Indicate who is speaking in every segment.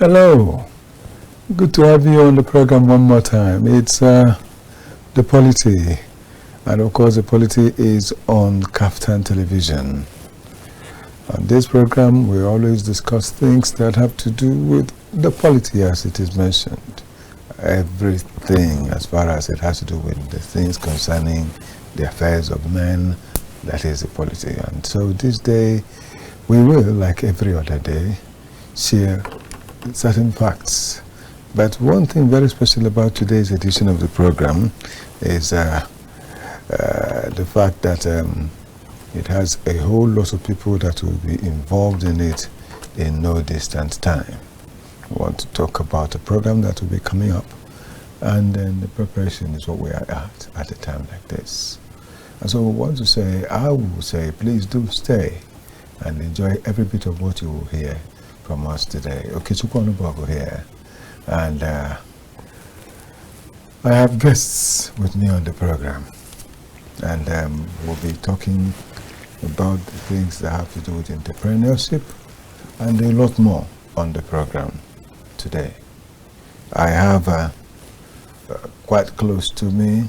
Speaker 1: Hello. Good to have you on the program one more time. It's the Polity. And of course, the Polity is on KAFTAN television. On this program, we always discuss things that have to do with the polity, as it is mentioned. Everything as far as it has to do with the things concerning the affairs of men, that is the polity. And so this day, we will, like every other day, share certain facts. But one thing very special about today's edition of the program is the fact that it has a whole lot of people that will be involved in it in no distant time. We want to talk about a program that will be coming up, and then the preparation is what we are at a time like this. And so we want to say, I will say, please do stay and enjoy every bit of what you will hear from us today. Okechukwu Onubogu here, and I have guests with me on the program, and we'll be talking about the things that have to do with entrepreneurship and a lot more on the program today. I have quite close to me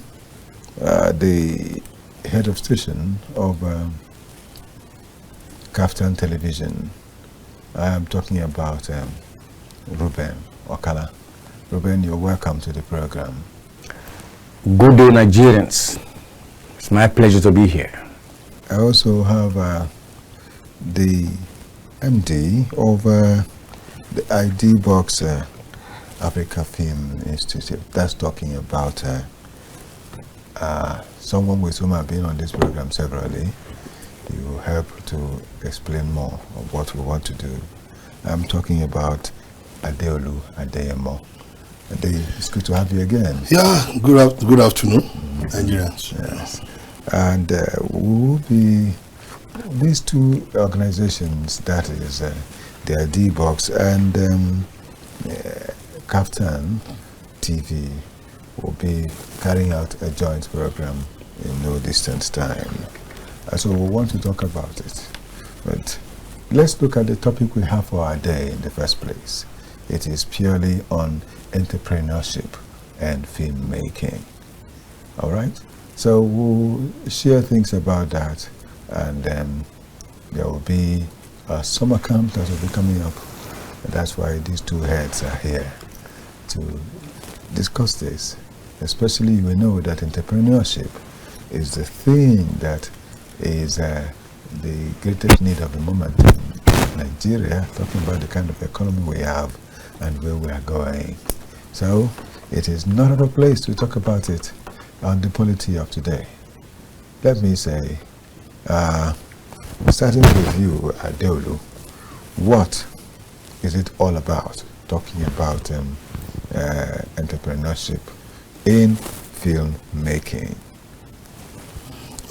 Speaker 1: the head of station of KAFTAN television. I am talking about Reuben, Okala. Reuben, you're welcome to the program.
Speaker 2: Good day, Nigerians. It's my pleasure to be here.
Speaker 1: I also have the MD of the IDEABOX Africa Film Institute. That's talking about someone with whom I've been on this program severally. He will help to explain more of what we want to do. I'm talking about Adeolu, Adeyemo. It's good to have you again.
Speaker 3: Yeah, good afternoon, Nigerians.
Speaker 1: Yes. And we'll be, these two organizations, that is the IDEABOX and KAFTANTV, will be carrying out a joint program in no distant time. And so we want to talk about it. But let's look at the topic we have for our day in the first place. It is purely on entrepreneurship and filmmaking. All right? So we'll share things about that, and then there will be a summer camp that will be coming up. And that's why these two heads are here to discuss this. Especially, we know that entrepreneurship is the thing that is the greatest need of the moment in Nigeria, talking about the kind of economy we have and where we are going. So it is not out of place to talk about it on the polity of today. Let me say, starting with you, Adeolu, what is it all about, talking about entrepreneurship in filmmaking?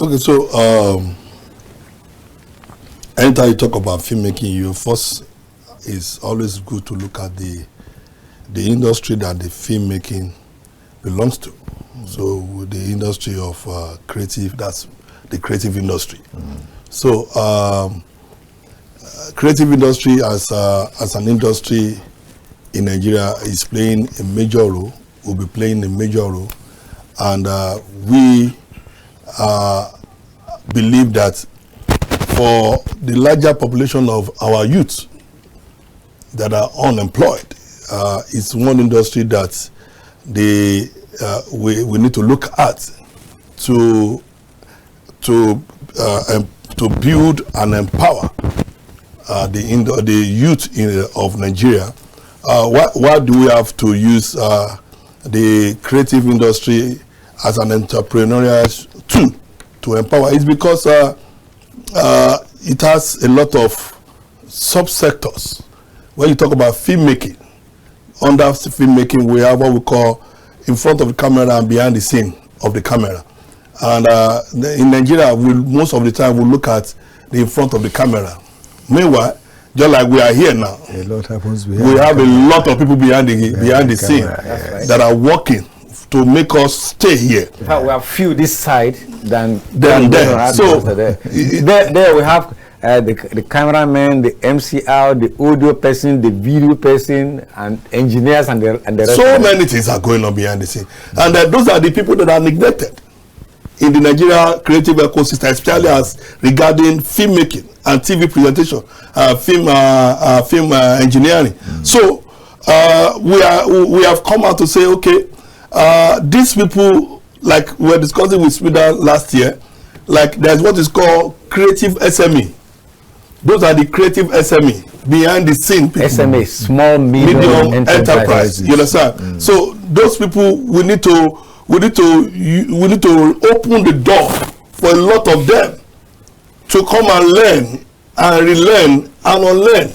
Speaker 3: Okay, so anytime you talk about filmmaking, you first, it's always good to look at the industry that the filmmaking belongs to. So the industry of creative, that's the creative industry. So creative industry as an industry in Nigeria is playing a major role, will be playing a major role, and we believe that for the larger population of our youth that are unemployed, it's one industry that we need to look at to build and empower the youth of Nigeria. Why do we have to use the creative industry as an entrepreneurial tool to empower? It's because it has a lot of subsectors. When you talk about filmmaking, under filmmaking we have what we call in front of the camera and behind the scene of the camera. And in Nigeria, most of the time we look at the in front of the camera. Meanwhile, just like we are here now,
Speaker 1: A lot happens
Speaker 3: we
Speaker 1: behind
Speaker 3: have
Speaker 1: the
Speaker 3: a
Speaker 1: camera.
Speaker 3: lot of people behind the scene
Speaker 1: Yes.
Speaker 3: that are working to make us stay here.
Speaker 2: In fact, we have few this side than
Speaker 3: There.
Speaker 2: there.
Speaker 3: So
Speaker 2: there we have the cameraman, the MCR, the audio person, the video person, and engineers, and the rest.
Speaker 3: So many things are going on behind the scene, and those are the people that are neglected in the Nigeria creative ecosystem, especially as regarding filmmaking and TV presentation, film engineering. So we have come out to say, okay, these people, like we were discussing with Sweden last year, like there's what is called creative SME. Those are the creative SME behind the scene people.
Speaker 2: SME, small medium enterprise.
Speaker 3: You understand? So those people, we need to open the door for a lot of them to come and learn and relearn and unlearn.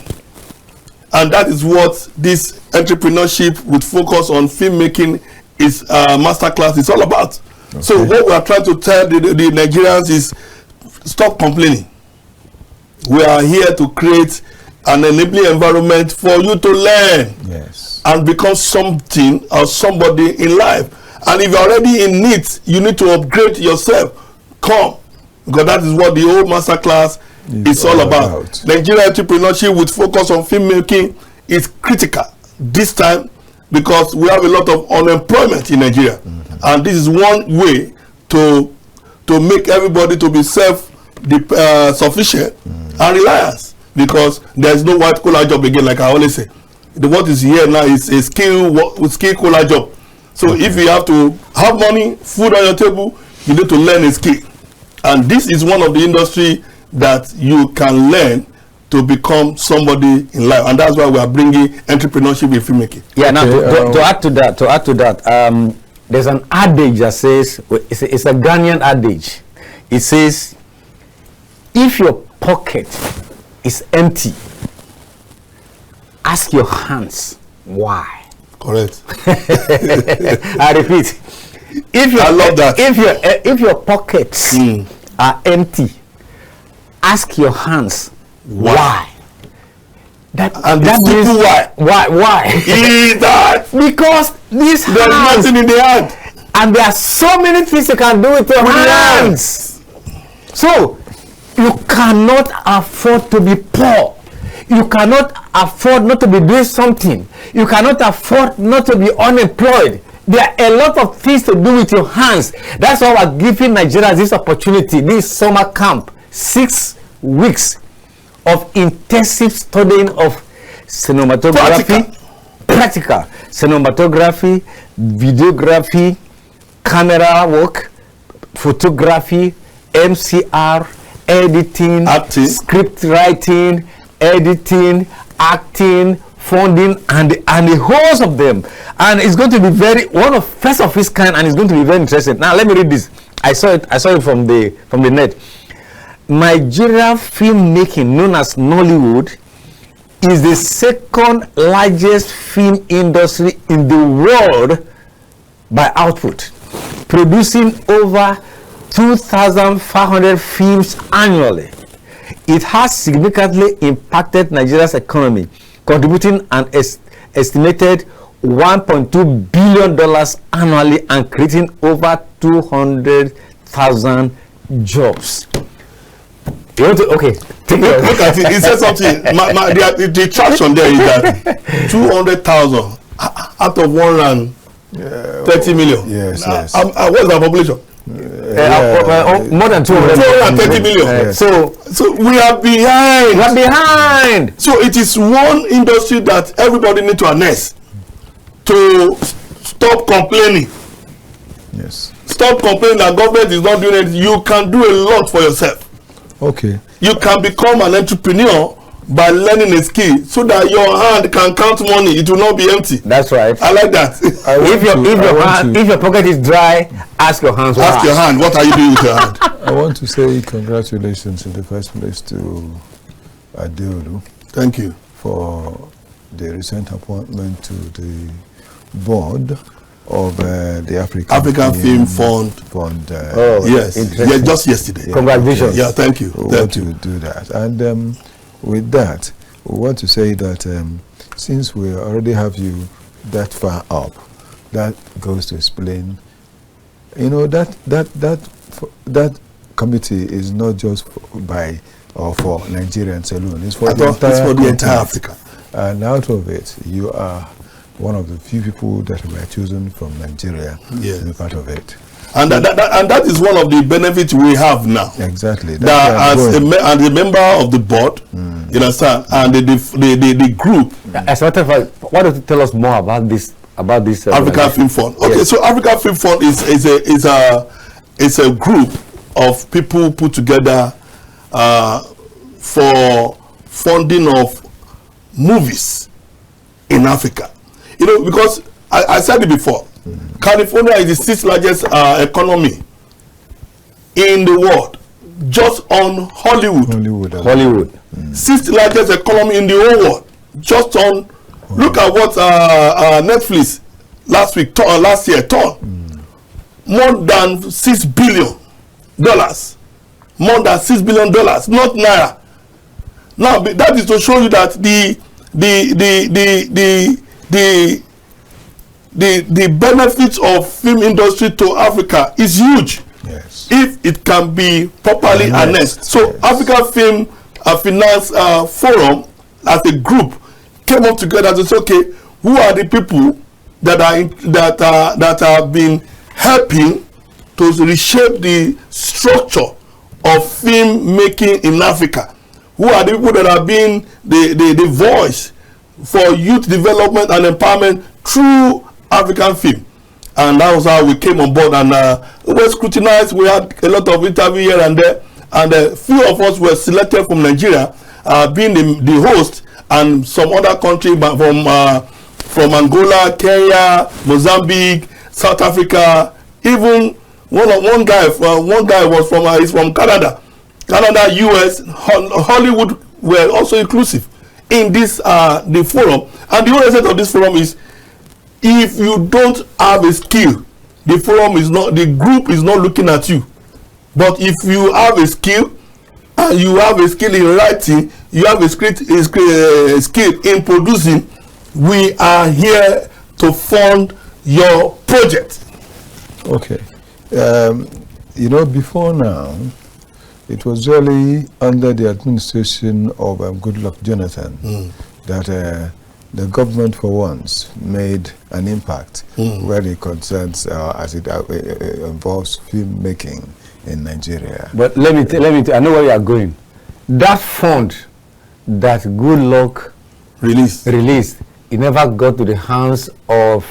Speaker 3: And that is what this entrepreneurship with focus on filmmaking is masterclass is all about. Okay. So what we are trying to tell the Nigerians is stop complaining. We are here to create an enabling environment for you to learn,
Speaker 1: yes,
Speaker 3: and become something or somebody in life. And if you're already in it, you need to upgrade yourself. Come, because that is what the whole masterclass is all about. Nigeria entrepreneurship with focus on filmmaking is critical this time because we have a lot of unemployment in Nigeria, and this is one way to make everybody to be self-sufficient and reliance, because there is no white collar job again, like I always say. What is here now is a skill collar job. So if you have to have money, food on your table, you need to learn a skill. And this is one of the industry that you can learn to become somebody in life. And that's why we are bringing entrepreneurship in filmmaking.
Speaker 2: Yeah, now to add to that, there's an adage that says, it's a Ghanaian adage. It says, if your pocket is empty, ask your hands why.
Speaker 3: Correct.
Speaker 2: I repeat,
Speaker 3: I love that.
Speaker 2: If your pockets are empty, ask your hands why. That means why?
Speaker 3: That
Speaker 2: because these
Speaker 3: there's
Speaker 2: hands,
Speaker 3: nothing in the hand,
Speaker 2: and there are so many things you can do with your hands. So you cannot afford to be poor. You cannot afford not to be doing something. You cannot afford not to be unemployed. There are a lot of things to do with your hands. That's why we're giving Nigerians this opportunity, this summer camp, 6 weeks of intensive studying of cinematography, practical cinematography, videography, camera work, photography, MCR, editing, script writing, editing, acting, funding, and the whole of them. And it's going to be first of its kind, and it's going to be very interesting. Now let me read this. I saw it from the net. Nigeria filmmaking, known as Nollywood, is the second largest film industry in the world by output, producing over 2,500 films annually. It has significantly impacted Nigeria's economy, contributing an estimated $1.2 billion annually and creating over 200,000 jobs. You want to, okay, take
Speaker 3: look at it. It says something. The traction there is that 200,000 out of 130 million.
Speaker 1: Yes.
Speaker 3: What's the population?
Speaker 2: More than
Speaker 3: 230 million.
Speaker 1: Yes.
Speaker 3: So we are behind.
Speaker 2: We are behind.
Speaker 3: So it is one industry that everybody needs to harness to stop complaining.
Speaker 1: Yes.
Speaker 3: Stop complaining that government is not doing it. You can do a lot for yourself.
Speaker 1: Okay.
Speaker 3: You can become an entrepreneur by learning a skill so that your hand can count money. It will not be empty.
Speaker 2: That's right.
Speaker 3: I like that.
Speaker 2: If your pocket is dry, ask your hands.
Speaker 3: Ask your hand. What are you doing with your hand?
Speaker 1: I want to say congratulations in the first place to Adeolu.
Speaker 3: Thank you
Speaker 1: for the recent appointment to the board of the African
Speaker 3: Film Fund. Yes, just yesterday.
Speaker 2: Congratulations.
Speaker 3: Yeah, thank you.
Speaker 1: We want to do that, and with that, we want to say that since we already have you that far up, that goes to explain. You know that committee is not just by or for Nigerians alone. It's for
Speaker 3: the entire Africa.
Speaker 1: And out of it, you are one of the few people that were chosen from Nigeria to be part of it.
Speaker 3: And that is one of the benefits we have now.
Speaker 1: Exactly.
Speaker 3: That as a member of the board, you understand, and the group.
Speaker 2: As a matter of fact, why don't you tell us more about this?
Speaker 3: Africa Film Fund. Okay, so Africa Film Fund is a group of people put together for funding of movies in Africa. You know, because I said it before, California is the sixth largest economy in the world, just on Hollywood. Sixth largest economy in the whole world, just on. Look at what Netflix last year turned. More than $6 billion. More than $6 billion, not naira. Now that is to show you that the benefits of film industry to Africa is huge.
Speaker 1: Yes.
Speaker 3: If it can be properly harnessed. So Africa Film Finance Forum as a group came up together to say, okay, who are the people that have been helping to reshape the structure of film making in Africa? Who are the people that have been the voice for youth development and empowerment through African film? And that was how we came on board, and it was scrutinized. We had a lot of interview here and there, and a few of us were selected from Nigeria, being the host, and some other country from Angola, Kenya, Mozambique, South Africa. Even one guy was from Canada, US, Hollywood were also inclusive in this the forum. And the whole essence of this forum is, if you don't have a skill, the group is not looking at you. But if you have a skill, and you have a skill in writing, you have a skill in producing, we are here to fund your project.
Speaker 1: Okay. You know, before now, it was really under the administration of Goodluck Jonathan that the government for once made an impact where it concerns as it involves filmmaking in Nigeria.
Speaker 2: But let me tell I know where you are going. That fund that Goodluck released, it never got to the hands of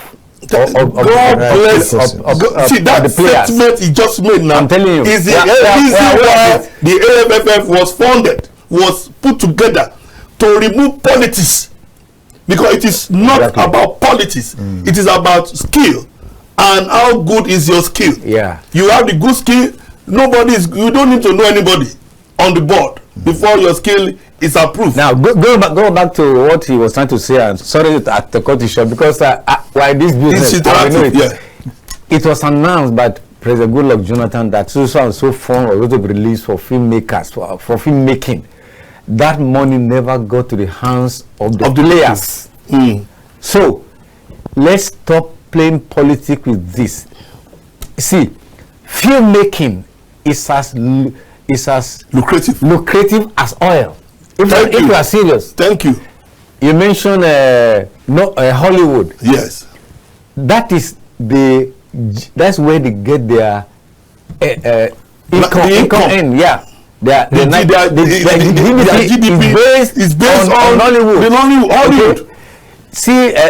Speaker 3: God bless. See, that statement he just made now.
Speaker 2: I'm telling you,
Speaker 3: is the reason why the AFFF was funded, was put together to remove politics, because it is not about politics. It is about skill, and how good is your skill.
Speaker 2: Yeah,
Speaker 3: you have the good skill. You don't need to know anybody on the board before your skill is approved.
Speaker 2: Now go back to what he was trying to say, and sorry at the cut short, because why this business, it was announced by President Goodluck Jonathan that so and so fund was going to be released for filmmakers, for filmmaking. That money never got to the hands of the players. So let's stop playing politics with this. See, filmmaking is as lucrative as oil. If you are serious.
Speaker 3: Thank you.
Speaker 2: You mentioned Hollywood.
Speaker 3: Yes.
Speaker 2: That's where they get their income in. Yeah. Their GDP is based on Hollywood. Okay.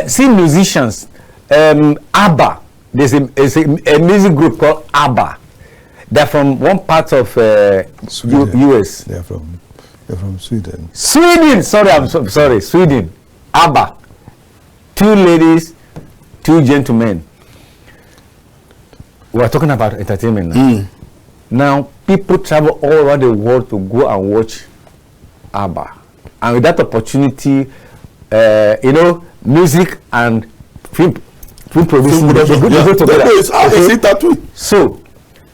Speaker 2: See musicians. ABBA. There's a music group called ABBA. They're from one part of US.
Speaker 1: They're from Sweden.
Speaker 2: Sorry, Sweden. ABBA. 2 ladies, 2 gentlemen. We're talking about entertainment now. Now, people travel all over the world to go and watch ABBA. And with that opportunity, music and film producing, they go together. So,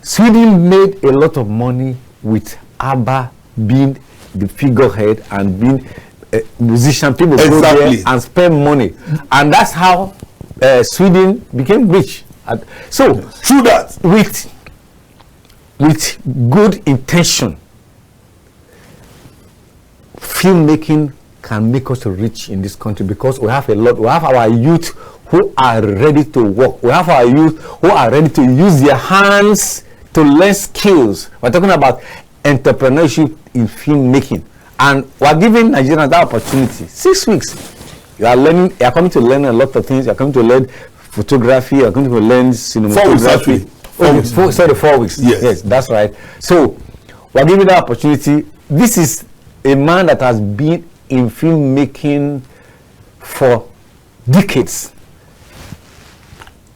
Speaker 2: Sweden made a lot of money with ABBA being the figurehead and being a musician. People go there and spend money, and that's how Sweden became rich. So through that, with good intention, filmmaking can make us rich in this country, because we have a lot. We have our youth who are ready to work. We have our youth who are ready to use their hands to learn skills. We're talking about entrepreneurship in filmmaking, and we're giving Nigerians that opportunity. 6 weeks. You are learning. You are coming to learn a lot of things. You are coming to learn photography. You are going to learn cinematography. 4 weeks. Yes, that's right. So we're giving that opportunity. This is a man that has been in filmmaking for decades.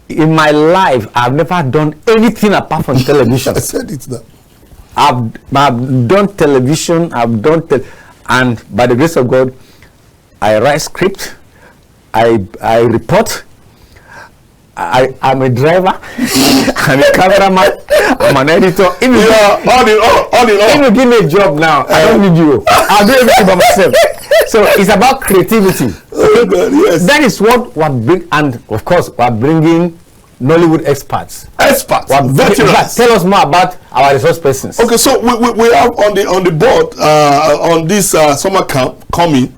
Speaker 2: In my life, I've never done anything apart from television.
Speaker 3: I said it now.
Speaker 2: I've done television. And by the grace of God, I write script. I report. I'm a driver. I'm a cameraman. I'm an editor. All in all. If you give me a job now, I don't need you. I'll do everything by myself. So it's about creativity.
Speaker 3: Oh God, yes.
Speaker 2: That is what we're bringing, and of course we're bringing Nollywood experts.
Speaker 3: Veterans.
Speaker 2: Tell us more about our resource persons.
Speaker 3: Okay, so we have on the board on this summer camp coming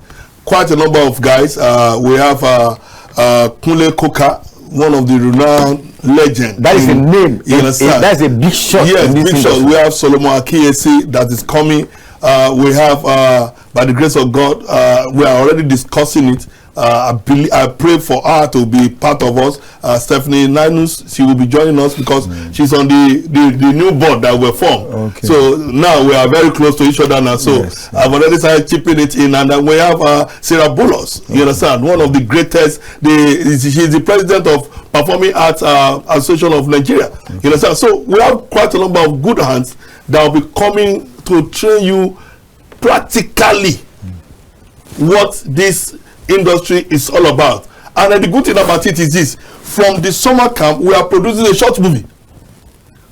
Speaker 3: quite a number of guys. We have Kunle Koka, one of the renowned legends.
Speaker 2: That is the name. That's a big shot.
Speaker 3: Yes, big shot. We have Solomon Akiyesi that is coming. We have, by the grace of God, we are already discussing it. I pray for her to be part of us. Stephanie Ninus, she will be joining us because she's on the new board that we're formed. Okay. So now we are very close to each other now. So yes. I've already started chipping it in, and then we have Sarah Bolos. You understand? One of the greatest. She's the president of Performing Arts Association of Nigeria. You understand? So we have quite a number of good hands that will be coming to train you practically what this industry is all about. And the good thing about it is this: from the summer camp, we are producing a short movie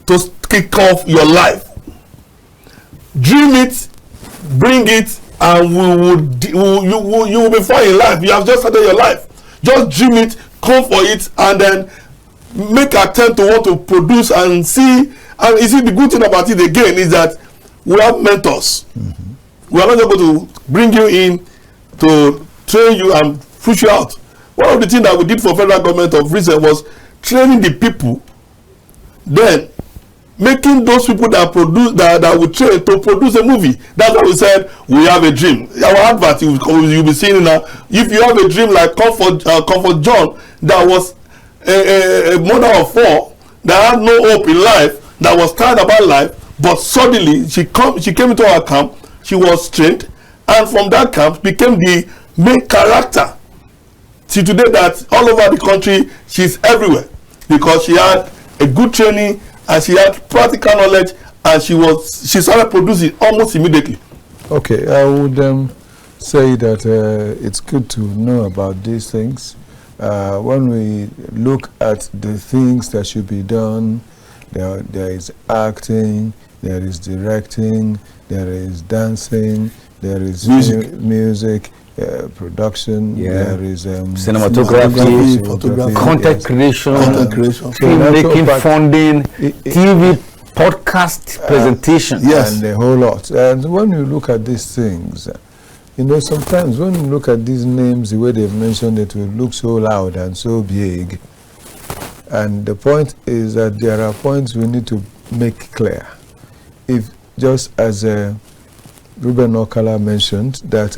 Speaker 3: to kick off your life. Dream it, bring it, and you will be fine in life. You have just started your life. Just dream it, come for it, and then make attempt to want to produce and see. And you see, the good thing about it again is that we have mentors. We are not able to bring you in to train you and push you out. One of the things that we did for federal government of recent was training the people, then making those people that produce that we train to produce a movie. That's why we said we have a dream. Our advert you'll be seeing now. If you have a dream like Comfort John, that was a mother of 4 that had no hope in life, that was tired about life, but suddenly she came into our camp. She was trained, and from that camp became the main character. See today that all over the country, she's everywhere because she had a good training and she had practical knowledge, and she started producing almost immediately.
Speaker 1: Okay, I would say that it's good to know about these things. When we look at the things that should be done, there is acting, there is directing, there is dancing, there is music, production, there is
Speaker 2: cinematography, content creation, filmmaking, funding, TV, podcast, presentation,
Speaker 1: and a whole lot. And when you look at these things, you know, sometimes when you look at these names, the way they've mentioned it will look so loud and so big. And the point is that there are points we need to make clear. If just as Reuben Okala mentioned that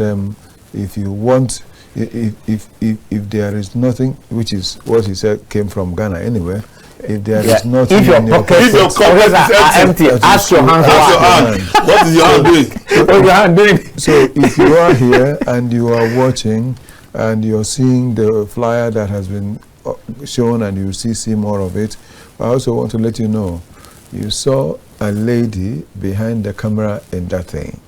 Speaker 1: if you want, if there is nothing, which is what he said came from Ghana anyway, if there is nothing,
Speaker 2: if your pockets are empty, ask your hand.
Speaker 3: What is your hand doing?
Speaker 2: What is your hand doing?
Speaker 1: So if you are here and you are watching and you're seeing the flyer that has been shown and you see more of it, I also want to let you know, you saw a lady behind the camera in that thing.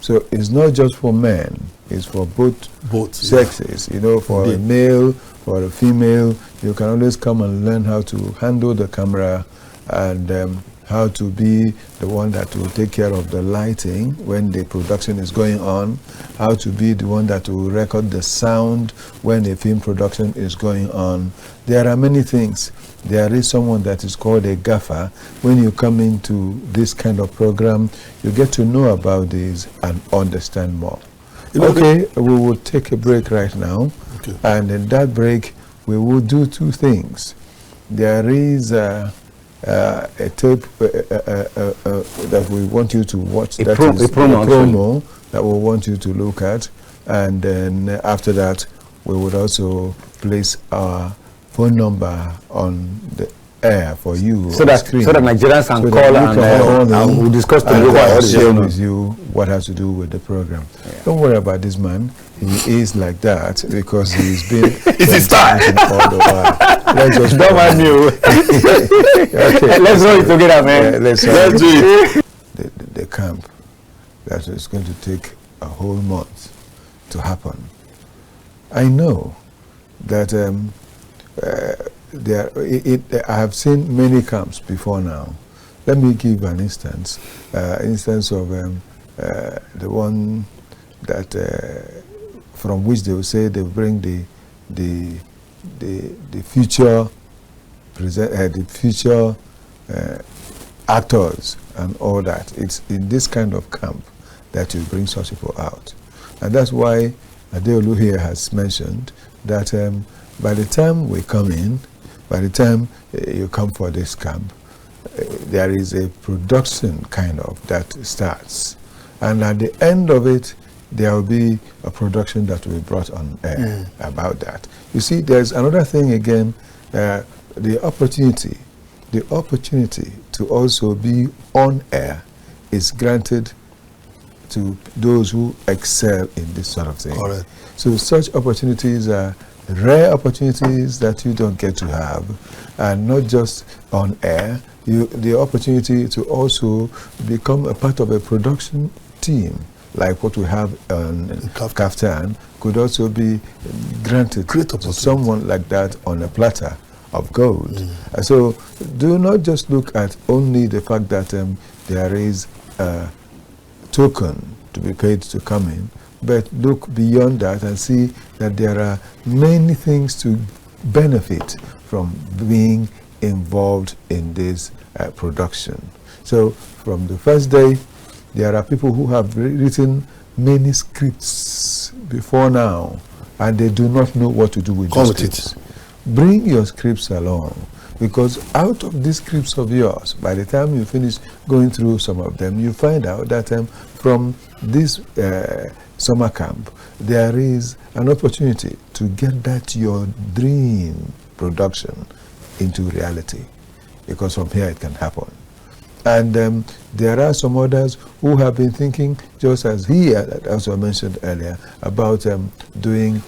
Speaker 1: So it's not just for men, it's for both sexes, you know, for a male, for a female. You can always come and learn how to handle the camera and how to be the one that will take care of the lighting when the production is going on, how to be the one that will record the sound when a film production is going on. There are many things. There is someone that is called a gaffer. When you come into this kind of program, you get to know about this and understand more. Okay, we will take a break right now.
Speaker 3: Okay.
Speaker 1: And in that break, we will do two things. There is a tape that we want you to watch. That is a promo that we want you to look at. And then after that, we would also place our phone number on the air for you,
Speaker 2: so that Nigerians can call and we'll discuss
Speaker 1: and share with you what has to do with the program. Yeah. Don't worry about this man. He is like that because he's been
Speaker 3: it's his style
Speaker 1: all the while. Let's just
Speaker 2: don't mind you. Okay. Let's do it together, man.
Speaker 1: Yeah, let's do it. The camp that is going to take a whole month to happen. I know that I have seen many camps before now. Let me give an instance. Instance of the one that from which they will say they bring the future actors and all that. It's in this kind of camp that you bring such people out, and that's why Adeolu here has mentioned that by the time we come in, by the time you come for this camp, there is a production kind of that starts. And at the end of it, there will be a production that will be brought on air about that. You see, there's another thing again, the opportunity to also be on air is granted to those who excel in this sort of thing.
Speaker 3: Correct.
Speaker 1: So such opportunities are rare opportunities that you don't get to have, and not just on air. The opportunity to also become a part of a production team, like what we have on KAFTAN, could also be granted to someone like that on a platter of gold. So do not just look at only the fact that there is a token to be paid to come in, but look beyond that and see that there are many things to benefit from being involved in this production. So from the first day, there are people who have written many scripts before now, and they do not know what to do with those scripts. Bring your scripts along, because out of these scripts of yours, by the time you finish going through some of them, you find out that from this summer camp, there is an opportunity to get that your dream production into reality, because from here it can happen. And there are some others who have been thinking, just as he also mentioned earlier, about doing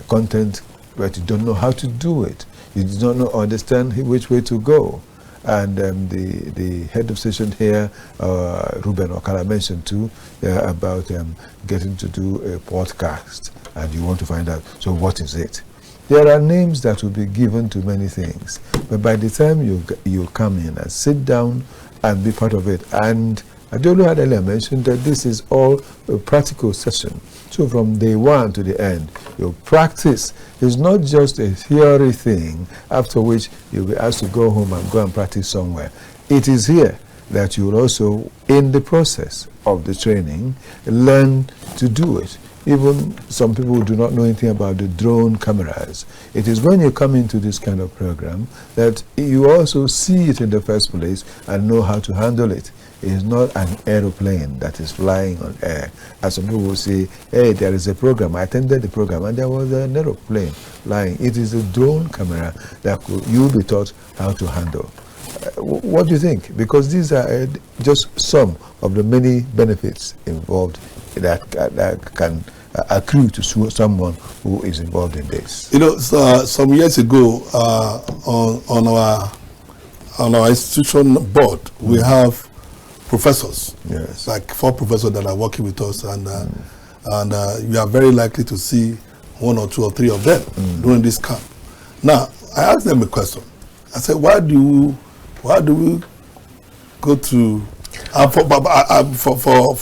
Speaker 1: content, but you don't know how to do it. You don't understand which way to go. And the head of station here, Reuben Okala, mentioned too about getting to do a podcast, and you want to find out, so what is it? There are names that will be given to many things, but by the time you come in and sit down and be part of it, and Adeolu had earlier mentioned that this is all a practical session. So from day one to the end, your practice is not just a theory thing, after which you'll be asked to go home and go and practice somewhere. It is here that you will also, in the process of the training, learn to do it. Even some people who do not know anything about the drone cameras. It is when you come into this kind of program that you also see it in the first place and know how to handle it. It is not an aeroplane that is flying on air. As some people will say, hey, there is a program. I attended the program and there was an aeroplane flying. It is a drone camera that you'll be taught how to handle. What do you think? Because these are just some of the many benefits involved that can accrue to someone who is involved in this.
Speaker 3: You know, some years ago, on our institution board, we have professors.
Speaker 1: Yes.
Speaker 3: Like 4 professors that are working with us, and you are very likely to see 1 or 2 or 3 of them during this camp. Now, I asked them a question. I said, why do we go to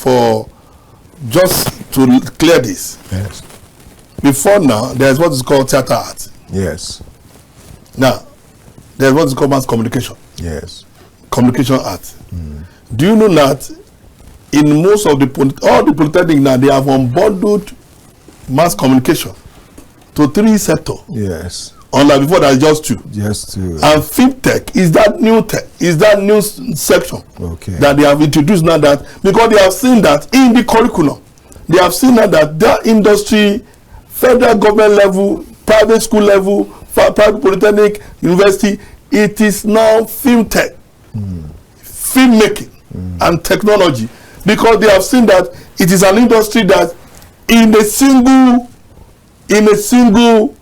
Speaker 3: for just to clear this?
Speaker 1: Yes.
Speaker 3: Before now, there's what is called theater art.
Speaker 1: Yes.
Speaker 3: Now, there's what is called mass communication.
Speaker 1: Yes.
Speaker 3: Communication art. Do you know that in most of all the polytechnic now, they have unbundled mass communication to 3 sectors.
Speaker 1: Yes.
Speaker 3: Unlike before, that's just 2.
Speaker 1: Just 2.
Speaker 3: And fintech is that new tech, is that new section that they have introduced now, that because they have seen that in the curriculum, they have seen that industry, federal government level, private school level, private polytechnic, university, it is now fintech, filmmaking, and technology, because they have seen that it is an industry that in a single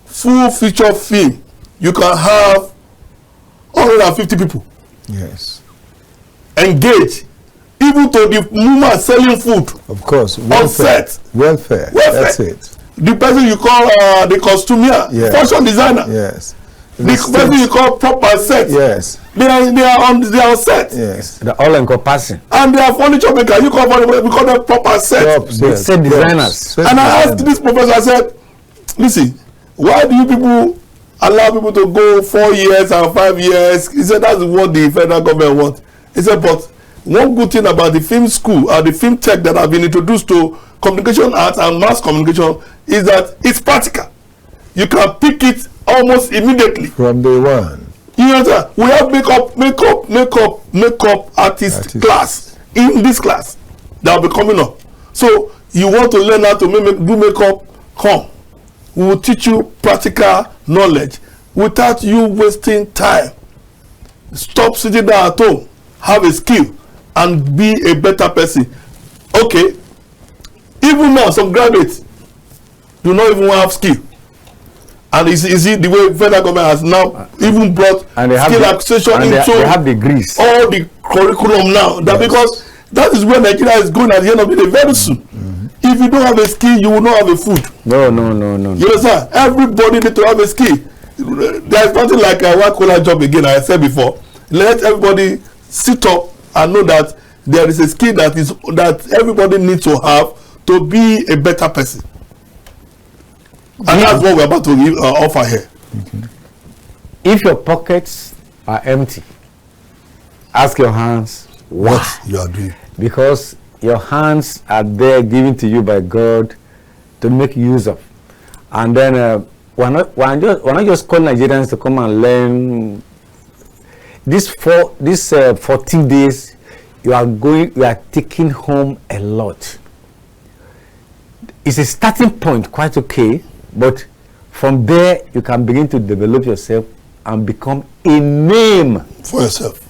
Speaker 3: full feature film, you can have 150 people.
Speaker 1: Yes.
Speaker 3: Engage, even to the woman selling food.
Speaker 1: Of course.
Speaker 3: On set.
Speaker 1: Welfare. That's it.
Speaker 3: The person you call the costumier, fashion designer.
Speaker 1: Yes.
Speaker 3: The person you call proper set.
Speaker 1: Yes.
Speaker 3: They are on set.
Speaker 1: Yes.
Speaker 2: They're all encompassing.
Speaker 3: And they are furniture maker. You call them, we call them proper set.
Speaker 2: Set designers.
Speaker 3: And I asked this professor, I said, listen, why do you people allow people to go 4 years and 5 years? He said that's what the federal government wants. He said, but one good thing about the film school or the film tech that have been introduced to communication arts and mass communication is that it's practical. You can pick it almost immediately.
Speaker 1: From day one.
Speaker 3: You know, we have makeup artist class in this class that will be coming up. So you want to learn how to do makeup, come. We will teach you practical knowledge without you wasting time. Stop sitting down at home, have a skill, and be a better person. Okay, even now some graduates do not even have skill, and is it the way federal government has now even brought skill acquisition into
Speaker 2: they have degrees,
Speaker 3: all the curriculum now, that because that is where Nigeria is going at the end of the day very soon. If you don't have a skill, you will not have a food.
Speaker 2: No.
Speaker 3: You understand? Everybody need to have a skill. There is nothing like a white-collar job again. I said before. Let everybody sit up and know that there is a skill that everybody needs to have to be a better person. And that's what we're about to offer here.
Speaker 2: If your pockets are empty, ask your hands
Speaker 3: what you are doing.
Speaker 2: Because your hands are there given to you by God to make use of. And then we're not just calling Nigerians to come and learn. This 14 days, you are taking home a lot. It's a starting point, quite okay, but from there you can begin to develop yourself and become a name
Speaker 3: for yourself.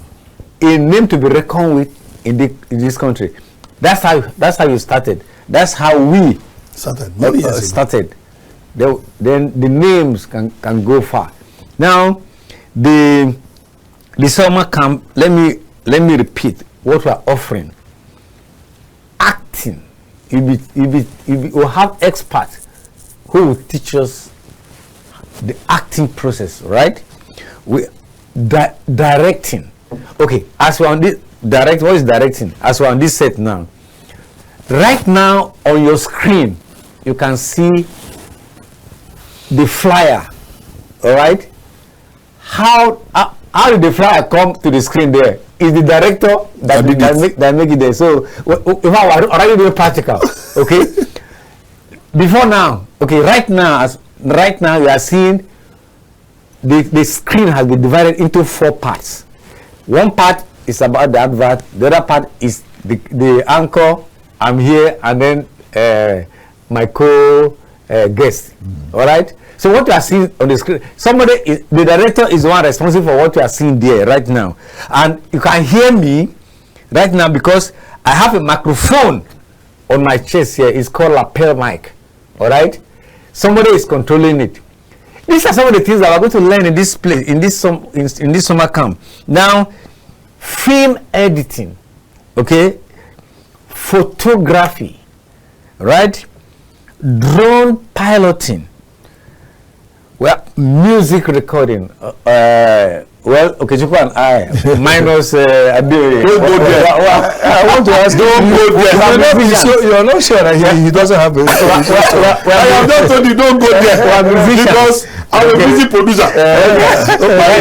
Speaker 2: A name to be reckoned with in this country. That's how you started. That's how we started. Then the names can go far. Now the summer camp, let me repeat what we are offering. Acting. We'll have experts who will teach us the acting process, right? We directing. Okay, as we're on this what is directing? As we're on this set now. Right now on your screen, you can see the flyer. All right. How did the flyer come to the screen there? Is the director that make it there? So if I were already doing practical, okay. Before now, okay. Right now you are seeing the screen has been divided into 4 parts. One part is about the advert. The other part is the anchor. I'm here, and then my co-guest. All right. So what you are seeing on the screen, the director is the one responsible for what you are seeing there right now, and you can hear me right now because I have a microphone on my chest here. It's called lapel mic. All right. Somebody is controlling it. These are some of the things that we're going to learn in this place, in this summer camp. Now, film editing, okay, photography, right, drone piloting, well, music recording. Well, Okechukwu and I, minus Adeolu.
Speaker 3: Don't go there.
Speaker 1: I want to ask.
Speaker 3: Don't go there.
Speaker 1: You're not sure that he doesn't have a.
Speaker 3: I have not told you don't go there because I'm a busy producer.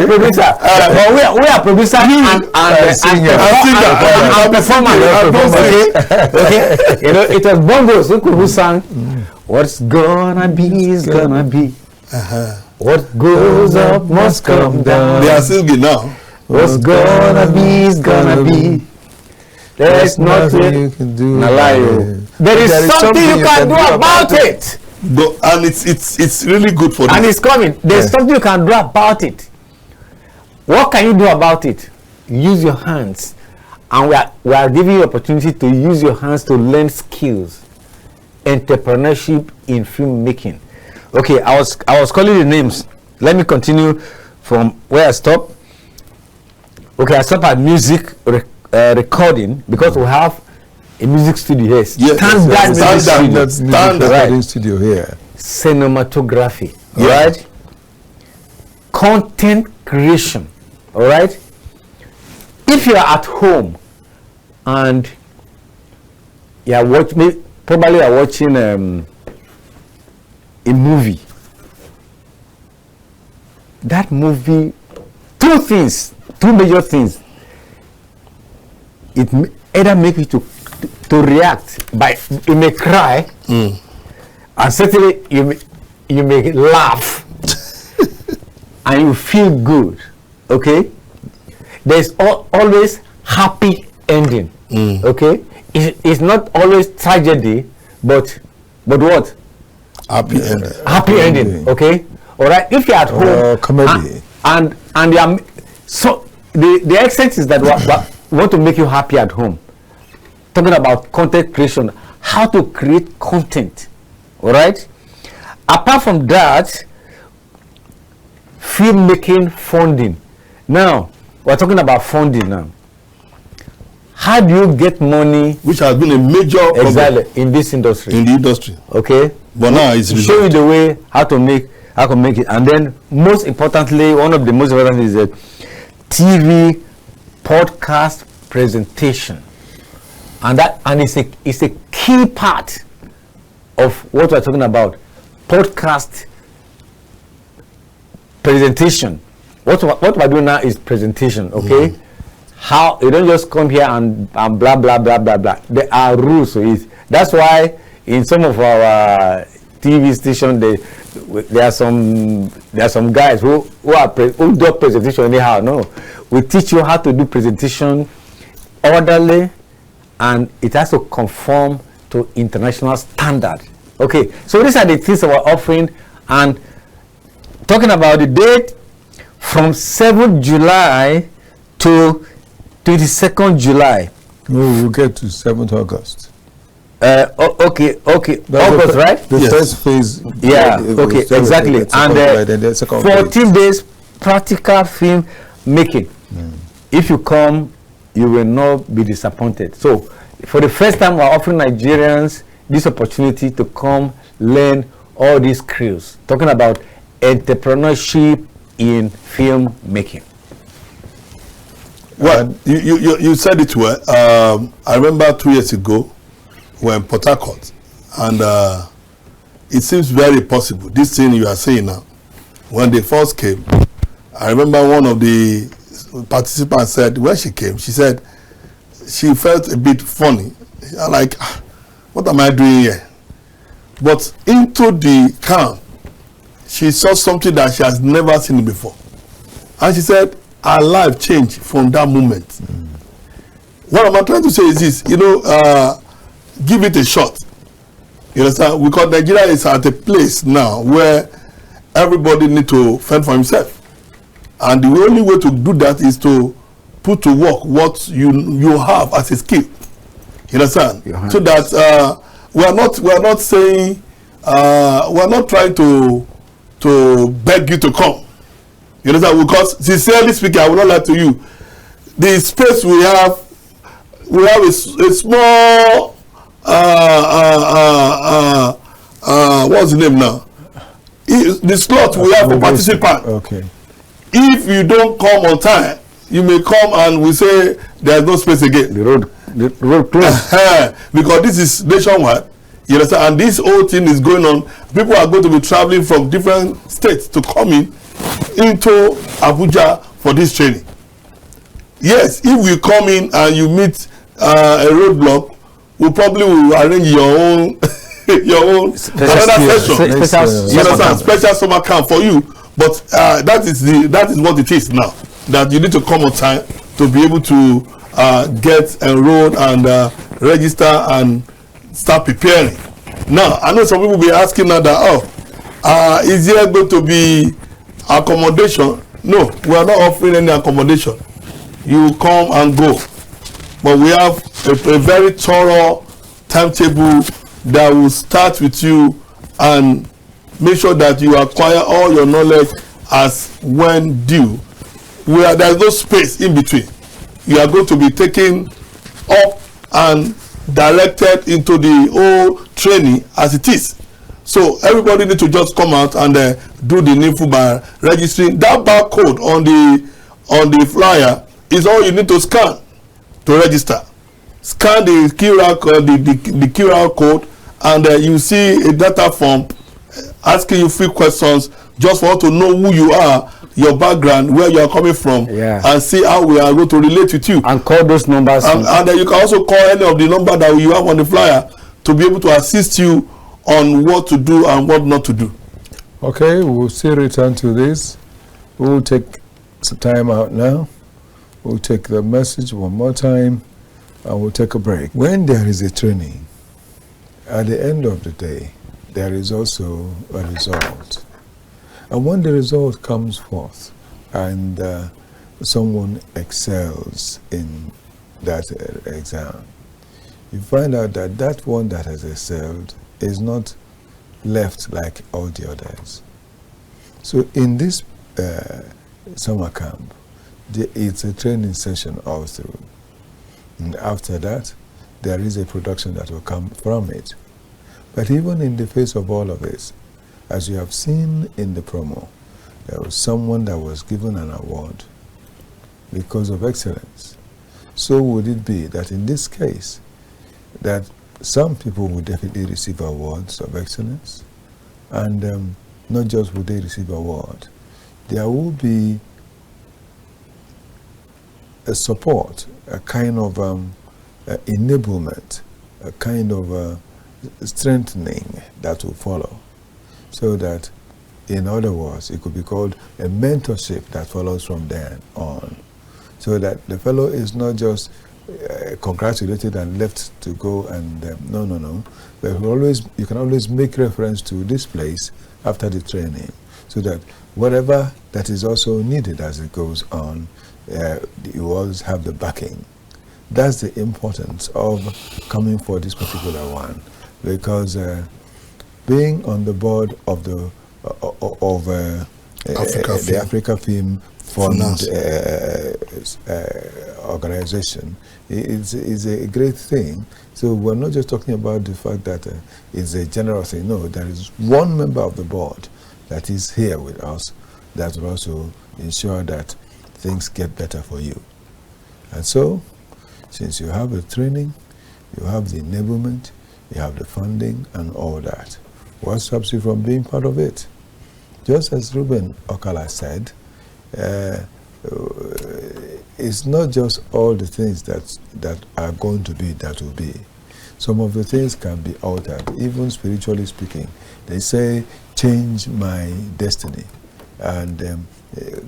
Speaker 2: Producer. But we are producer and performer. Okay. You know, it was Bongos who sang, "What's gonna be is gonna be. What goes up must come down."
Speaker 3: They are singing now.
Speaker 2: What's gonna be is gonna be. There's nothing you can do. There is something you can do about it.
Speaker 3: And it's really good for them.
Speaker 2: And it's coming. There's something you can do about it. What can you do about it? Use your hands. And we are giving you opportunity to use your hands to learn skills. Entrepreneurship in filmmaking. Okay, I was calling the names. Let me continue from where I stopped. Okay, I stopped at music recording because we have a music studio here.
Speaker 1: Standard recording studio here.
Speaker 2: Cinematography, right? Content creation, all right? If you are at home and you are watching, probably you are watching a movie. That movie, two major things. It either make you to react by, you may cry, and certainly you may laugh, and you feel good. Okay, there's always happy ending. Okay, it's not always tragedy, but what?
Speaker 3: Happy ending.
Speaker 2: Happy ending. Okay, all right. If you're at home,
Speaker 1: comedy,
Speaker 2: and so the essence is that we want to make you happy at home. Talking about content creation, how to create content, all right? Apart from that, filmmaking funding. Now, we're talking about funding now. How do you get money?
Speaker 3: Which has been a major problem
Speaker 2: in this industry.
Speaker 3: In the industry.
Speaker 2: Okay.
Speaker 3: But now it's
Speaker 2: show you the way how to make it, and then most importantly, one of the most important is that TV podcast presentation. And it's a key part of what we're talking about. Podcast presentation. What we're doing now is presentation, okay? How you don't just come here and blah blah blah blah blah. There are rules to it. That's why in some of our TV stations there are some guys who do presentation anyhow. No, we teach you how to do presentation orderly, and it has to conform to international standard. Okay, so these are the things that we're offering, and talking about the date from 7th July to 22nd July.
Speaker 1: No, we'll get to 7th August.
Speaker 2: Okay. August, right?
Speaker 1: The first phase.
Speaker 2: Yeah, okay, exactly. And 14 days practical film making. If you come, you will not be disappointed. So, for the first time, we're offering Nigerians this opportunity to come learn all these skills. Talking about entrepreneurship in film making.
Speaker 3: Well, you said it well. I remember 2 years ago when in Port Harcourt, and it seems very possible. This thing you are saying now, when they first came, I remember one of the participants said when she came, she said she felt a bit funny, like, what am I doing here? But into the camp, she saw something that she has never seen before, and she said her life changed from that moment. What I'm trying to say is this, give it a shot. You understand? Because Nigeria is at a place now where everybody needs to fend for himself. And the only way to do that is to put to work what you have as a skill. You understand? So that we are not saying we are not trying to beg you to come. You understand? Because sincerely speaking, I will not lie to you. The space we have a small what's the name now? The slot we have for participants.
Speaker 1: Okay.
Speaker 3: If you don't come on time, you may come and we say there's no space again.
Speaker 2: The road closed.
Speaker 3: Because this is nationwide. You understand? And this whole thing is going on. People are going to be traveling from different states to come into Abuja for this training. Yes, if we come in and you meet a roadblock, we probably will arrange your own another session. Special summer camp for you. But that is what it is now. That you need to come on time to be able to get enrolled and register and start preparing. Now, I know some people will be asking now that, is there going to be accommodation? No, we are not offering any accommodation. You come and go. But we have a very thorough timetable that will start with you and make sure that you acquire all your knowledge as when due. There is no space in between. You are going to be taken up and directed into the whole training as it is. So everybody need to just come out and do the needful by registering. That barcode on the flyer is all you need to scan to register. Scan the QR code, the QR code, and you see a data form asking you 3 questions just for us to know who you are, your background, where you are coming from, and see how we are going to relate with you. And
Speaker 2: call those numbers.
Speaker 3: And you can also call any of the number that you have on the flyer to be able to assist you on what to do and what not to do.
Speaker 1: Okay, we'll still return to this. We'll take some time out now. We'll take the message one more time, and we'll take a break. When there is a training, at the end of the day, there is also a result. And when the result comes forth and someone excels in that exam, you find out that that one that has excelled is not left like all the others. So in this summer camp, it's a training session all through. And after that, there is a production that will come from it. But even in the face of all of this, as you have seen in the promo, there was someone that was given an award because of excellence. So would it be that in this case, that some people will definitely receive awards of excellence, and not just would they receive award, there will be a support, a kind of enablement, a kind of strengthening that will follow. So that, in other words, it could be called a mentorship that follows from then on. So that the fellow is not just congratulated and left to go and no. But you can always make reference to this place after the training, so that whatever that is also needed as it goes on, you always have the backing. That's the importance of coming for this particular one, because being on the board of the Africa Film Fund organization is a great thing. So we're not just talking about the fact that it's a general thing. No, there is one member of the board that is here with us that will also ensure that things get better for you. And so, since you have the training, you have the enablement, you have the funding and all that, what stops you from being part of it? Just as Reuben Okala said, it's not just all the things that are going to be that will be. Some of the things can be altered, even spiritually speaking. They say, change my destiny. And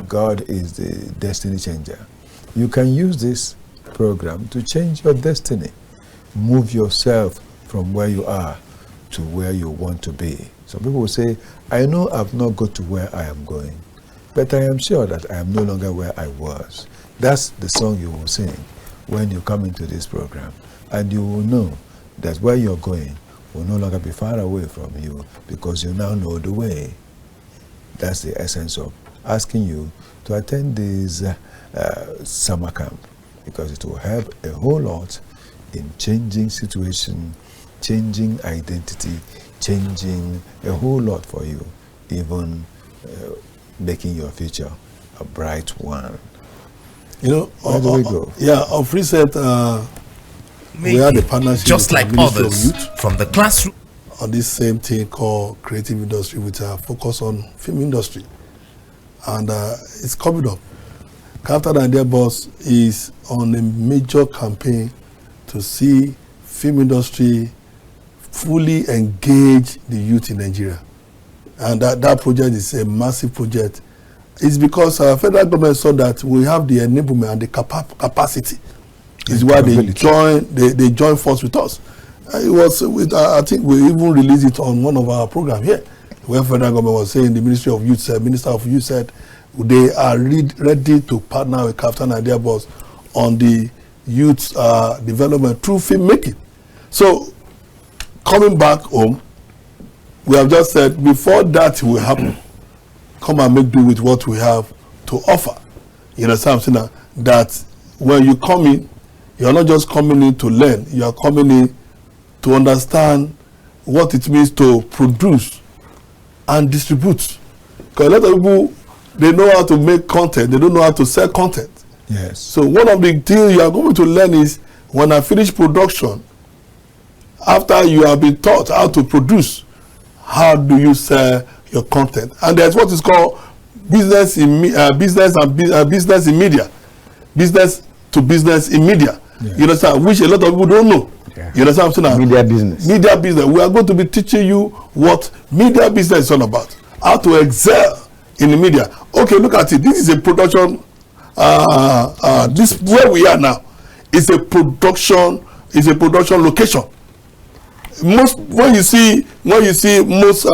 Speaker 1: God is the destiny changer. You can use this program to change your destiny. Move yourself from where you are to where you want to be. Some people will say, I know I've not got to where I am going, but I am sure that I am no longer where I was. That's the song you will sing when you come into this program. And you will know that where you're going will no longer be far away from you, because you now know the way. That's the essence of asking you to attend this summer camp, because it will help a whole lot in changing situation, changing identity, changing a whole lot for you, even making your future a bright one.
Speaker 3: You know,
Speaker 1: where do we go?
Speaker 3: Yeah, of recent, we had a partnership
Speaker 4: just
Speaker 3: with
Speaker 4: like
Speaker 3: the Ministry of
Speaker 4: others
Speaker 3: Youth.
Speaker 4: from the classroom.
Speaker 3: on this same thing called creative industry with a focus on film industry. And it's coming up. KAFTAN and IDEABOX is on a major campaign to see film industry fully engage the youth in Nigeria. And that project is a massive project. It's because our federal government saw that we have the enablement and the capacity. Is why they join force with us. It was with I think we even released it on one of our programs here, where federal government was saying the Ministry of Youth said, Minister of Youth said they are ready to partner with KAFTAN and IDEABOX on the youth development through filmmaking. So coming back home, we have just said before that will happen, come and make do with what we have to offer. You know something that when you come in, you are not just coming in to learn, you are coming in to understand what it means to produce and distribute. Because a lot of people, they know how to make content, they don't know how to sell content.
Speaker 1: Yes.
Speaker 3: So one of the things you are going to learn is when I finish production, after you have been taught how to produce, how do you sell your content? And there's what is called business in media, business to business in media. Yeah. You understand? Which a lot of people don't know. Yeah. You understand what I'm saying?
Speaker 2: Media business.
Speaker 3: Media business. We are going to be teaching you what media business is all about. How to excel in the media. Okay, look at it. This is a production. This where we are now is a production. Is a production location. Most when you see most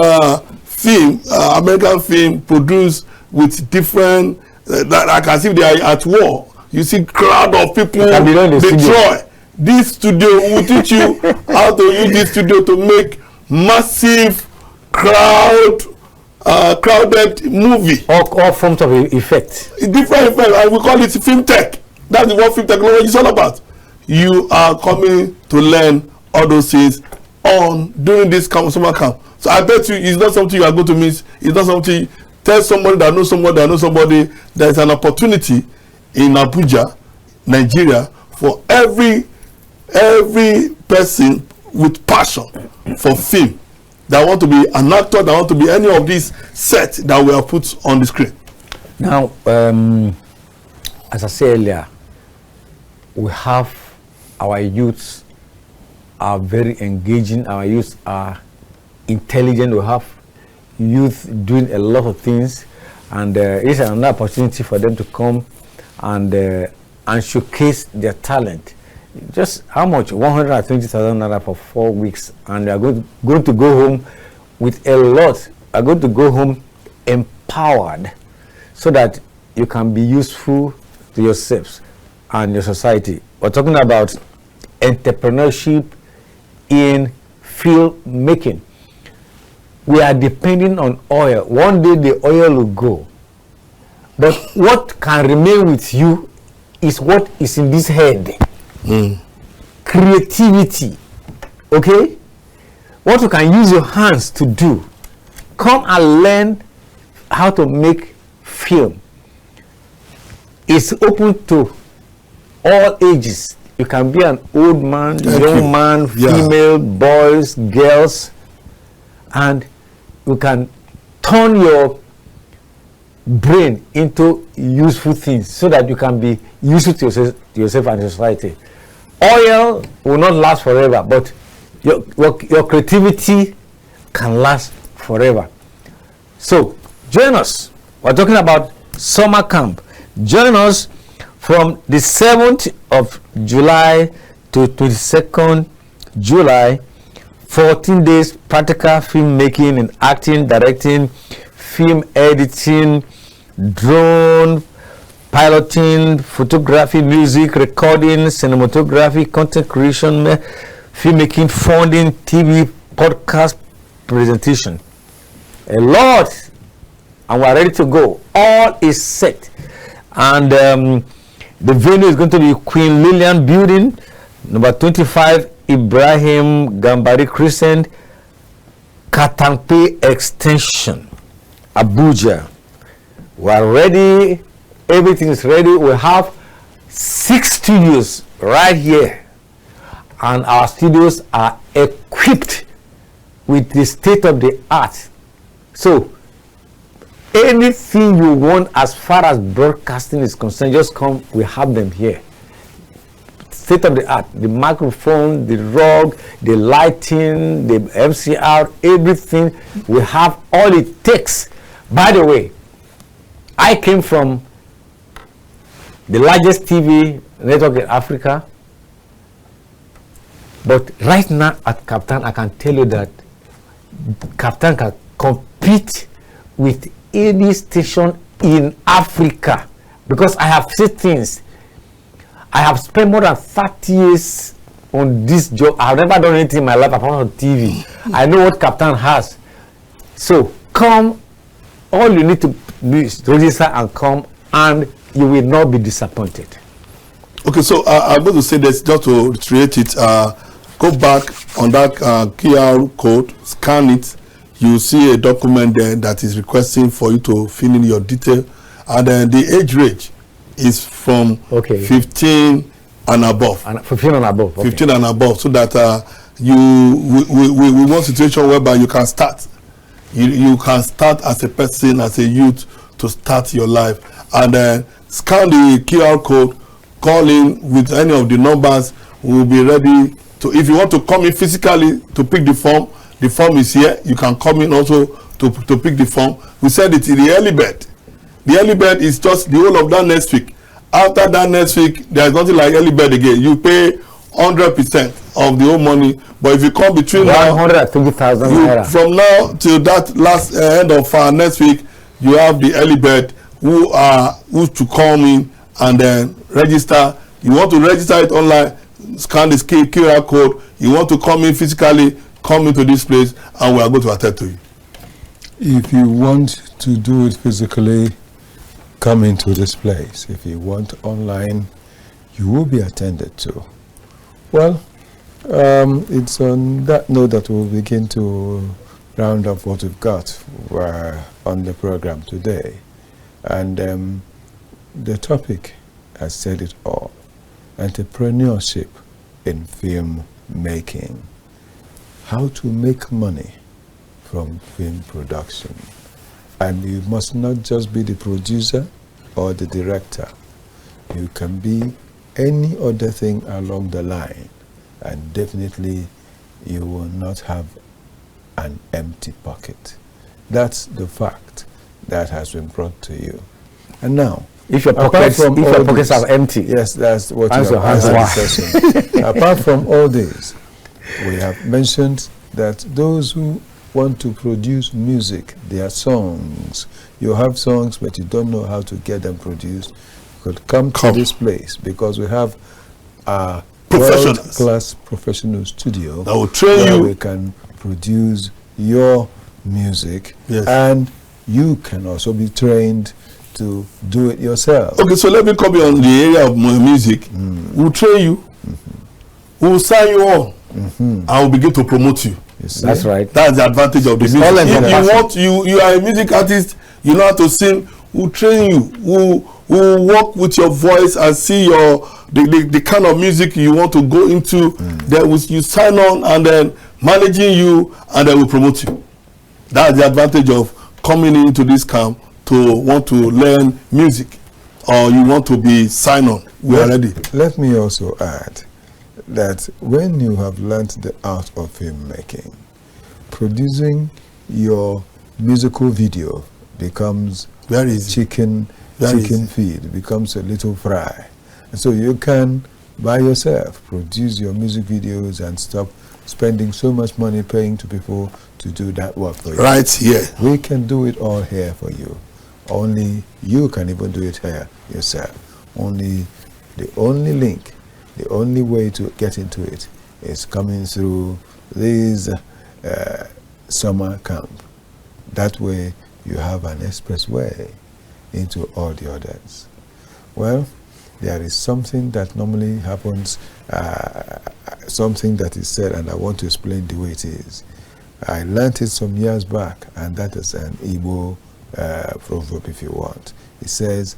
Speaker 3: film, American film produced with different like as if they are at war. You see crowd of people destroy. This studio will teach you how to use this studio to make massive crowded movie.
Speaker 2: All forms of effect.
Speaker 3: Different effect, and we call it film tech. That's what film technology is all about. You are coming to learn all those things during this summer camp. So I bet you it's not something you are going to miss. It's not something. Tell somebody that knows somebody that knows somebody. There is an opportunity in Abuja, Nigeria, for every person with passion for film that want to be an actor, that want to be any of these sets that we have put on the screen.
Speaker 2: Now, as I said earlier, we have our youths are very engaging. Our youths are intelligent. We have youth doing a lot of things, and it's another opportunity for them to come and showcase their talent. Just how much? 120,000 naira for 4 weeks, and they are going to go home with a lot. Are going to go home empowered, so that you can be useful to yourselves and your society. We're talking about entrepreneurship in filmmaking. We are depending on oil. One day the oil will go, but what can remain with you is what is in this head. Creativity. Okay, what you can use your hands to do. Come and learn how to make film. It's open to all ages. You can be an old man, young man, female, boys, girls, and you can turn your brain into useful things so that you can be useful to yourself and society. Oil will not last forever, but your creativity can last forever. So join us. We're talking about summer camp. Join us from the 7th of July to 22nd July. 14 days practical filmmaking and acting, directing, film editing, drone piloting, photography, music, recording, cinematography, content creation, filmmaking, funding, TV, podcast, presentation. A lot, and we're ready to go. All is set, and the venue is going to be Queen Lillian Building, number 25 Ibrahim Gambari Crescent, Katampe Extension, Abuja. We're ready. Everything is ready. We have 6 studios right here, and our studios are equipped with the state of the art. So anything you want as far as broadcasting is concerned, just come, we have them here. State of the art, the microphone, the rug, the lighting, the MCR, everything, we have all it takes. By the way, I came from the largest TV network in Africa, but right now at KAFTAN, I can tell you that KAFTAN can compete with any station in Africa, because I have seen things. I have spent more than 30 years on this job. I've never done anything in my life apart from TV. I know what KAFTAN has. So come, all you need to do is register and come, and you will not be disappointed. Okay, so I'm going to say this just to reiterate it. Go back on that QR code, scan it. You see a document there that is requesting for you to fill in your detail, and then the age range is from 15 and above. 15 and above. Okay. 15 and above, so that we want a situation whereby you can start. You can start as a person, as a youth, to start your life, and then scan the QR code, call in with any of the numbers. We will be ready to. If you want to come in physically to pick the form is here. You can come in also to pick the form. We said it in the early bird. The early bird is just the whole of that next week. After that next week, there is nothing like early bird again. You pay 100% of the whole money. But if you come between 120,000 naira from now till that last end of next week, you have the early bird who to come in and then register. You want to register it online, scan this QR code. You want to come in physically, come into this place, and we are going to attend to you.
Speaker 1: If you want to do it physically, come into this place. If you want online, you will be attended to. Well, it's on that note that we'll begin to round up what we've got on the program today. And the topic has said it all: entrepreneurship in film making. How to make money from film production. And you must not just be the producer or the director. You can be any other thing along the line, and definitely you will not have an empty pocket. That's the fact that has been brought to you. And now, if your pockets are empty, yes, that's what you have answered the question. Apart from all this, we have mentioned that those who want to produce music, their songs, you have songs but you don't know how to get them produced, you could come to this place, because we have a world-class professional studio
Speaker 3: that will train
Speaker 1: where
Speaker 3: you.
Speaker 1: We can produce your music, yes, and you can also be trained to do it yourself.
Speaker 3: Okay, so let me come on the area of music. We'll train you, we'll sign you on, and we'll begin to promote you.
Speaker 2: That's right.
Speaker 3: That's the advantage of the music. If you are a music artist, you know how to sing, we'll train you, we'll work with your voice and see the kind of music you want to go into. Then you sign on, and then managing you, and then we'll promote you. That's the advantage of coming into this camp to want to learn music, or you want to be signed on. We are ready.
Speaker 1: Let me also add that when you have learned the art of filmmaking, producing your musical video becomes
Speaker 3: very easy.
Speaker 1: Chicken feed, becomes a little fry. And so you can, by yourself, produce your music videos and stop spending so much money paying to people to do that work for you.
Speaker 3: Right here.
Speaker 1: We can do it all here for you. Only you can even do it here yourself. The only link, the only way to get into it is coming through this summer camp. That way you have an expressway into all the others. Well, there is something that normally happens, something that is said, and I want to explain the way it is. I learned it some years back, and that is an Igbo proverb, if you want. It says,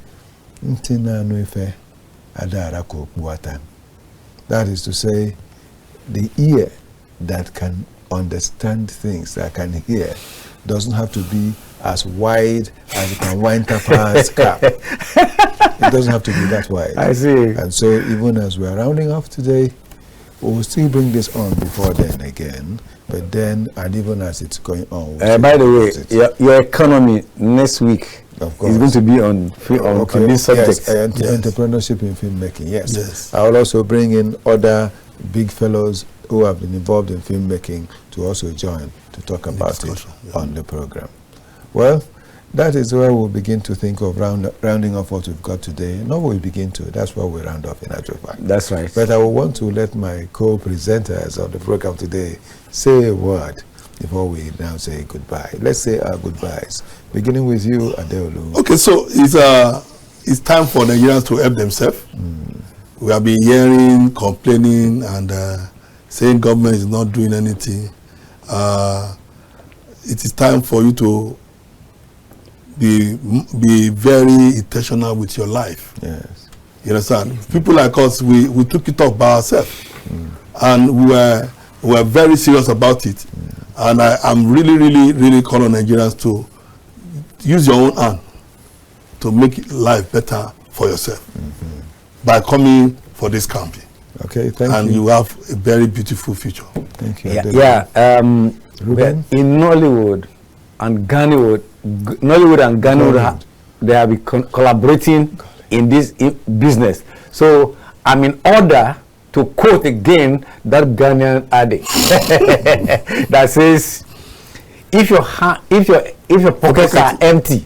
Speaker 1: that is to say, the ear that can understand things, that can hear, doesn't have to be as wide as you can wind Tapa's cap. It doesn't have to be that wide.
Speaker 2: I see.
Speaker 1: And so even as we are rounding off today, we will still bring this on before then again. But then, and even as it's going on.
Speaker 2: By the way, your economy next week is going to be on this subject.
Speaker 1: Yes, entrepreneurship in filmmaking. Yes. I will also bring in other big fellows who have been involved in filmmaking to also join to talk about it on the program. Well, that is where we'll begin to think of rounding off what we've got today. Not what we begin to, that's what we round off in actual fact.
Speaker 2: That's right.
Speaker 1: But I will want to let my co-presenters of the program today say a word before we now say goodbye. Let's say our goodbyes. Beginning with you, Adeolu.
Speaker 3: Okay, so it's time for Nigerians to help themselves. We have been hearing, complaining, and saying government is not doing anything. It is time for you to be very intentional with your life.
Speaker 1: Yes.
Speaker 3: You understand? People like us, we took it up by ourselves, and we were very serious about it. And I'm really calling on Nigerians to use your own hand to make life better for yourself by coming for this campaign.
Speaker 1: Okay, thank you.
Speaker 3: And you have a very beautiful future.
Speaker 1: Thank you.
Speaker 2: Reuben? In Nollywood and Ghanawood, they have been collaborating in this business. So I'm in order to quote again that Ghanaian adage that says, if your pockets are empty,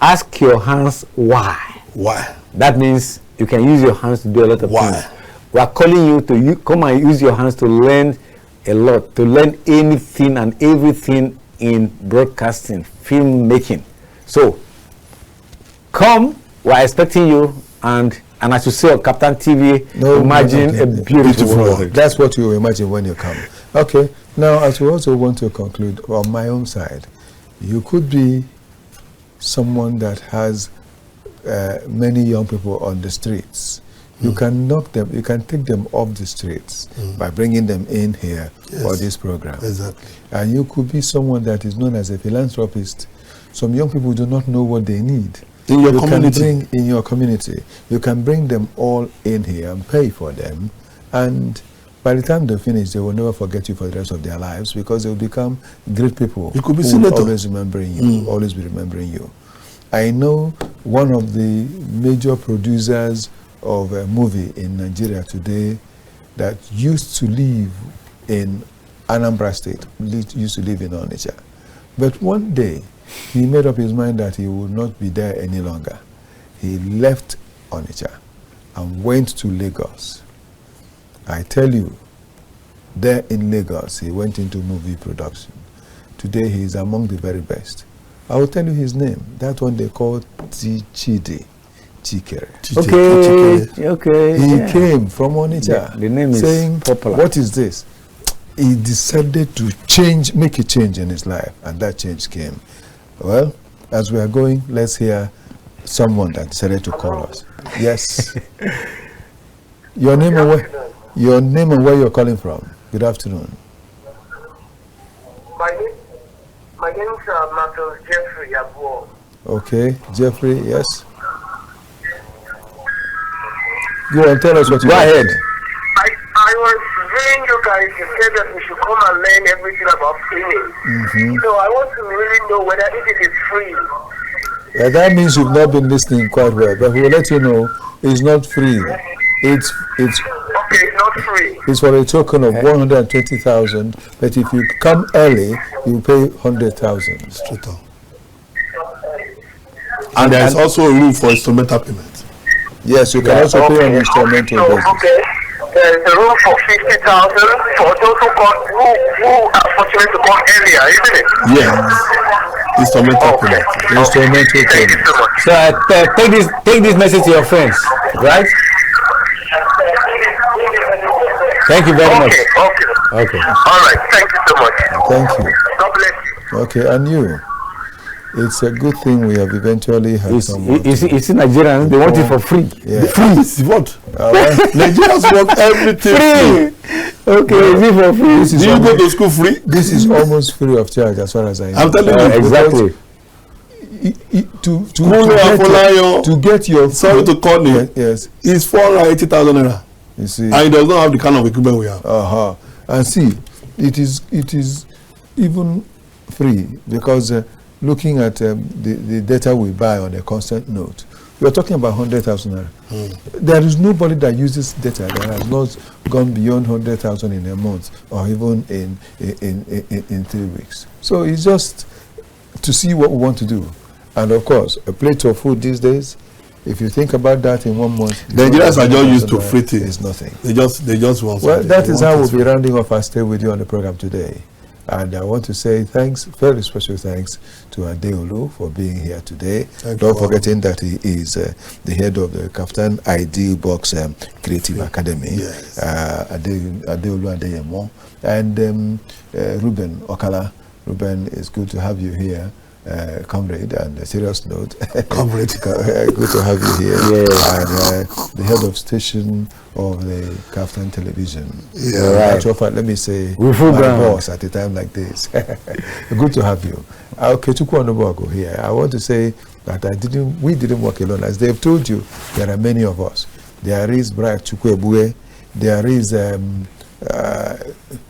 Speaker 2: ask your hands why.
Speaker 3: Why?
Speaker 2: That means you can use your hands to do a lot of things. We are calling you to come and use your hands to learn a lot, to learn anything and everything in broadcasting, filmmaking. So come, we are expecting you, and as you say on KAFTANTV, imagine a beautiful world.
Speaker 1: That's what you imagine when you come. Okay, now as we also want to conclude on my own side, you could be someone that has many young people on the streets. You can knock them, you can take them off the streets by bringing them in here for this program.
Speaker 3: Exactly.
Speaker 1: And you could be someone that is known as a philanthropist. Some young people do not know what they need.
Speaker 3: In your community.
Speaker 1: In your community. You can bring them all in here and pay for them. And by the time they finish, they will never forget you for the rest of their lives, because they will become great people.
Speaker 3: You could be
Speaker 1: who
Speaker 3: senator.
Speaker 1: will always remembering you, always be remembering you. I know one of the major producers of a movie in Nigeria today that used to live in Anambra State, used to live in Onitsha. But one day, he made up his mind that he would not be there any longer. He left Onitsha and went to Lagos. I tell you, there in Lagos, he went into movie production. Today, he is among the very best. I will tell you his name. That one they call Chidi Chikere.
Speaker 2: Okay.
Speaker 1: He came from Onitsha.
Speaker 2: The name
Speaker 1: saying,
Speaker 2: is popular.
Speaker 1: What is this? He decided to make a change in his life, and that change came. Well, as we are going, let's hear someone that decided to call us. Yes. Your name and where you're calling from. Good afternoon.
Speaker 4: My name is Marcus Jeffrey Abuo.
Speaker 1: Okay, Jeffrey, yes. Go on, tell us what you
Speaker 2: Go ahead.
Speaker 4: I was hearing you guys, you said that we should come and learn everything about filming. So I want to really know whether it is free.
Speaker 1: That means you've not been listening quite well, but we'll let you know it's not free. It's
Speaker 4: okay, not free.
Speaker 1: It's for a token of 120,000, but if you come early, you pay 100,000.
Speaker 3: Straight on. And there's also a room for instrumental payment.
Speaker 1: Yes, you can also pay on instrumental basis.
Speaker 4: Okay. There is a room for 50,000 for those who are fortunate to come earlier, isn't it?
Speaker 3: Yes. Instrumental payment.
Speaker 1: Instrumental
Speaker 4: Thank you
Speaker 1: payment.
Speaker 4: so much.
Speaker 2: So take this message to your friends, right? Thank you very much.
Speaker 4: Okay. All right. Thank you so much.
Speaker 1: Thank you.
Speaker 4: God bless you.
Speaker 1: Okay, and you? it's a good thing we have eventually had someone.
Speaker 2: It's Nigerians, they want it for free.
Speaker 1: Yeah.
Speaker 3: Free is what? Nigerians want everything free.
Speaker 2: Okay, is it for free?
Speaker 3: Do you go to school free?
Speaker 1: This is almost free of charge as far as I know.
Speaker 3: I'm telling you.
Speaker 2: Exactly.
Speaker 1: To get your
Speaker 3: sorry to call me.
Speaker 1: Yes.
Speaker 3: It's 480,000 naira.
Speaker 1: You see.
Speaker 3: And it does not have the kind of equipment we have.
Speaker 1: And see, it is even free because looking at the data we buy on a constant note, we are talking about 100,000 naira. There is nobody that uses data that has not gone beyond 100,000 in a month or even in 3 weeks. So it's just to see what we want to do. And of course, a plate of food these days, if you think about that in 1 month,
Speaker 3: the Nigerians are just used to free things.
Speaker 1: It's nothing.
Speaker 3: They just want.
Speaker 1: Well, that is how we'll be rounding off our stay with you on the program today. And I want to say thanks, very special thanks to Adeolu for being here today. Don't forgetting that he is the head of the KAFTAN IDEABOX Creative Academy.
Speaker 3: Yes.
Speaker 1: Adeolu Adeyemo. And Reuben Okala. Reuben, it's good to have you here. Comrade, and a serious note,
Speaker 3: comrade,
Speaker 1: good to have you here.
Speaker 2: Yeah.
Speaker 1: And the head of station of the KAFTAN television.
Speaker 2: Yeah, right.
Speaker 1: Let me say,
Speaker 2: my
Speaker 1: boss at a time like this. Good to have you. Okechukwu Onubogu here. I want to say that we didn't work alone. As they've told you, there are many of us. There is Bright Chukwebue. There is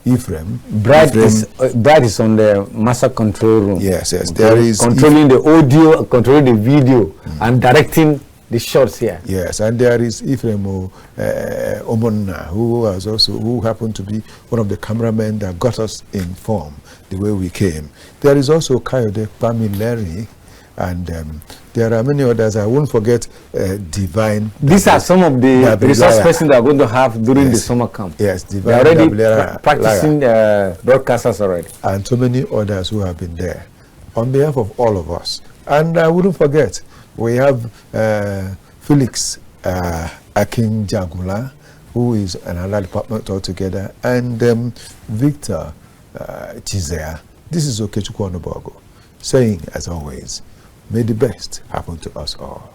Speaker 1: Ephraim.
Speaker 2: Brad is on the master control room.
Speaker 1: Yes. There is
Speaker 2: controlling the audio, controlling the video, and directing the shots here.
Speaker 1: Yes, and there is Ephraim Omonna, who happened to be one of the cameramen that got us in form the way we came. There is also Kayode Pamileri, and there are many others. I won't forget Divine.
Speaker 2: These are some of the resource persons that are going to have during the summer camp.
Speaker 1: Yes,
Speaker 2: Divine. They're already practicing broadcasters already. And
Speaker 1: so many others who have been there. On behalf of all of us. And I wouldn't forget, we have Felix Akinjagula, who is another department altogether, and Victor Chizea. This is Okechukwu Onubogu, saying, as always, may the best happen to us all.